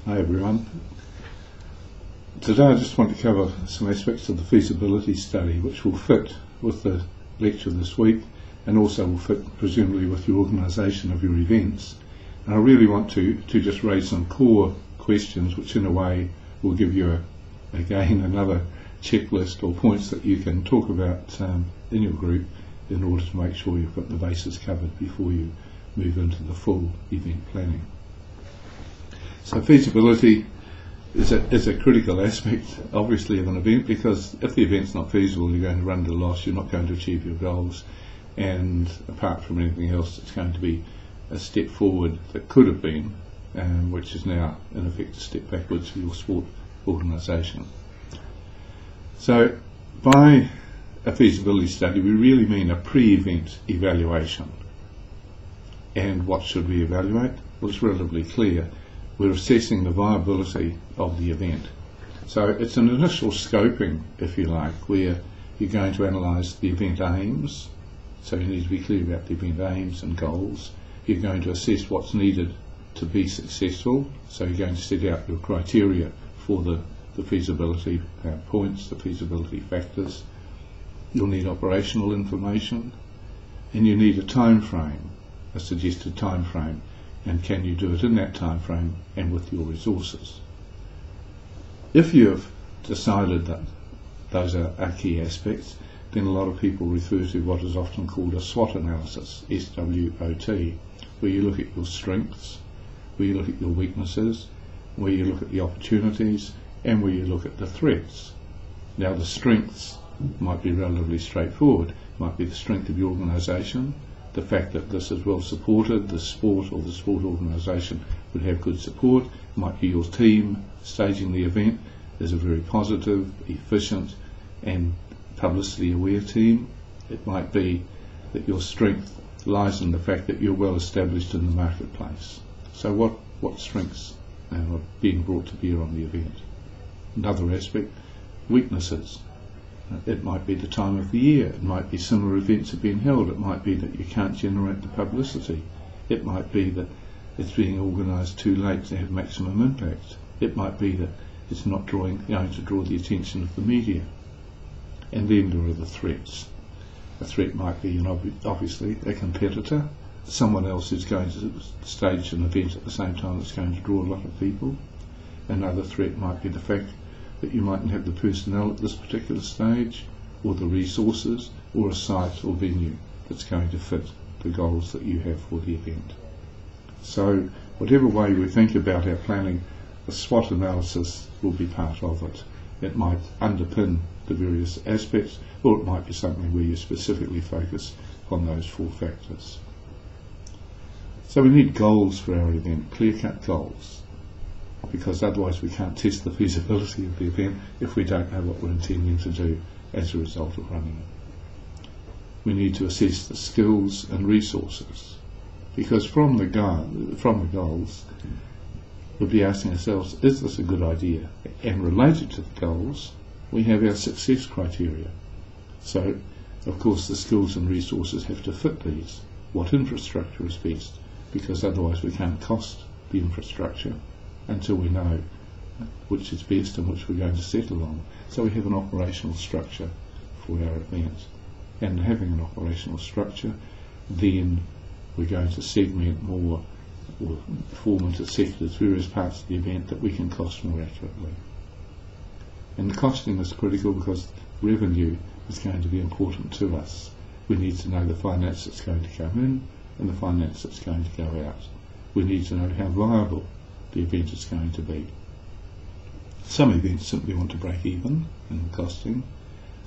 Hi everyone. Today I just want to cover some aspects of the feasibility study which will fit with the lecture this week and also will fit presumably with your organisation of your events. And I really want to just raise some core questions which in a way will give you again another checklist or points that you can talk about in your group in order to make sure you've got the bases covered before you move into the full event planning. So feasibility is a critical aspect obviously of an event, because if the event's not feasible you're going to run to loss, you're not going to achieve your goals, and apart from anything else it's going to be a step forward that could have been, which is now in effect a step backwards for your sport organisation. So by a feasibility study we really mean a pre-event evaluation. And what should we evaluate? Well, it's relatively clear. We're assessing the viability of the event. So it's an initial scoping, if you like, where you're going to analyse the event aims. So you need to be clear about the event aims and goals. You're going to assess what's needed to be successful. So you're going to set out your criteria for the feasibility points, the feasibility factors. You'll need operational information, and you need a time frame, a suggested time frame, and can you do it in that time frame and with your resources. If you've decided that those are key aspects, then a lot of people refer to what is often called a SWOT analysis, S-W-O-T, where you look at your strengths, where you look at your weaknesses, where you look at the opportunities, and where you look at the threats. Now the strengths might be relatively straightforward. It might be the strength of your organisation, the fact that this is well supported, the sport or the sport organisation would have good support. It might be your team staging the event is a very positive, efficient and publicity aware team. It might be that your strength lies in the fact that you're well established in the marketplace. So what strengths are being brought to bear on the event? Another aspect, weaknesses. It might be the time of the year, it might be similar events have been held, it might be that you can't generate the publicity, it might be that it's being organised too late to have maximum impact, it might be that it's not going to draw the attention of the media. And then there are the threats. A threat might be obviously a competitor, someone else is going to stage an event at the same time that's going to draw a lot of people. Another threat might be the fact that you mightn't have the personnel at this particular stage, or the resources, or a site or venue that's going to fit the goals that you have for the event. So whatever way we think about our planning, the SWOT analysis will be part of it. It might underpin the various aspects, or it might be something where you specifically focus on those four factors. So we need goals for our event, clear-cut goals, because otherwise we can't test the feasibility of the event if we don't know what we're intending to do as a result of running it. We need to assess the skills and resources, because from the goals we'll be asking ourselves, is this a good idea? And related to the goals we have our success criteria. So of course the skills and resources have to fit these. What infrastructure is best? Because otherwise we can't cost the infrastructure until we know which is best and which we're going to settle on. So we have an operational structure for our event. And having an operational structure, then we're going to segment more or form into sectors, various parts of the event that we can cost more accurately. And the costing is critical because revenue is going to be important to us. We need to know the finance that's going to come in and the finance that's going to go out. We need to know how viable the event is going to be. Some events simply want to break even in the costing.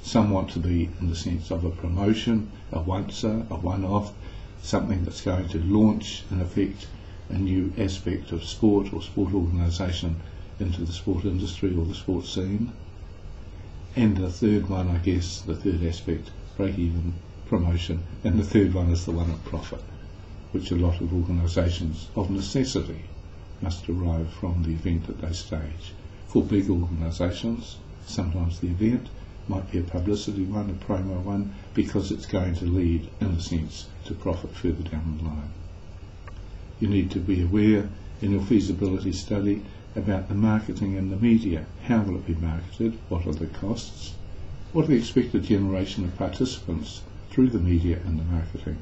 Some want to be in the sense of a promotion, a once-er, a one-off, something that's going to launch, in effect, a new aspect of sport or sport organisation into the sport industry or the sport scene. And the third one, I guess, the third aspect, break-even, promotion, and the third one is the one of profit, which a lot of organisations of necessity must derive from the event that they stage. For big organisations, sometimes the event might be a publicity one, a promo one, because it's going to lead, in a sense, to profit further down the line. You need to be aware in your feasibility study about the marketing and the media. How will it be marketed? What are the costs? What are the expected generation of participants through the media and the marketing?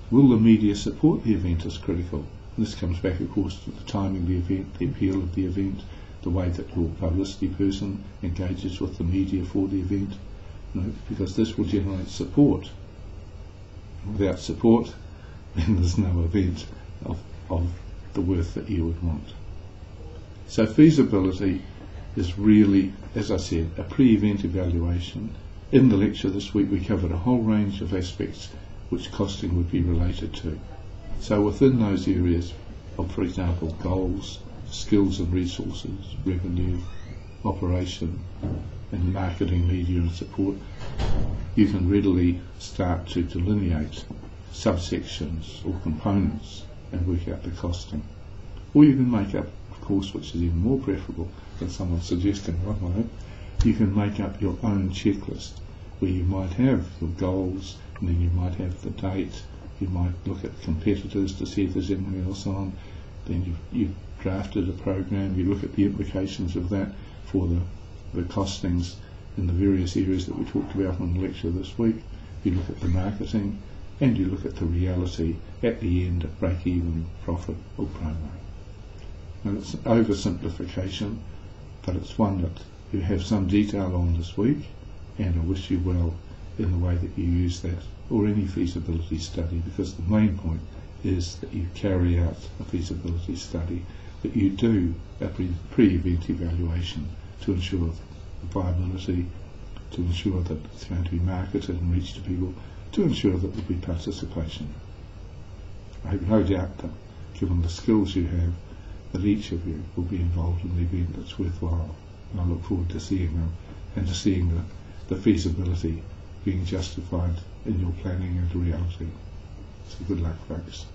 Will the media support the event is critical? And this comes back, of course, to the timing of the event, the appeal of the event, the way that your publicity person engages with the media for the event, because this will generate support. Without support, then there's no event of the worth that you would want. So feasibility is really, as I said, a pre-event evaluation. In the lecture this week we covered a whole range of aspects which costing would be related to. So within those areas of, for example, goals, skills and resources, revenue, operation and marketing, media and support, you can readily start to delineate subsections or components and work out the costing. Or you can make up, of course, which is even more preferable than someone suggesting one way, you can make up your own checklist where you might have your goals and then you might have the date, you might look at competitors to see if there's anything else on, then you've drafted a program, you look at the implications of that for the costings in the various areas that we talked about in the lecture this week, you look at the marketing, and you look at the reality at the end of break-even, profit or promo. And it's an oversimplification, but it's one that you have some detail on this week, and I wish you well in the way that you use that, or any feasibility study, because the main point is that you carry out a feasibility study, that you do a pre-event evaluation to ensure the viability, to ensure that it's going to be marketed and reach to people, to ensure that there'll be participation. I have no doubt that, given the skills you have, that each of you will be involved in the event that's worthwhile. And I look forward to seeing them and to seeing the feasibility being justified in your planning and reality. So good luck, folks.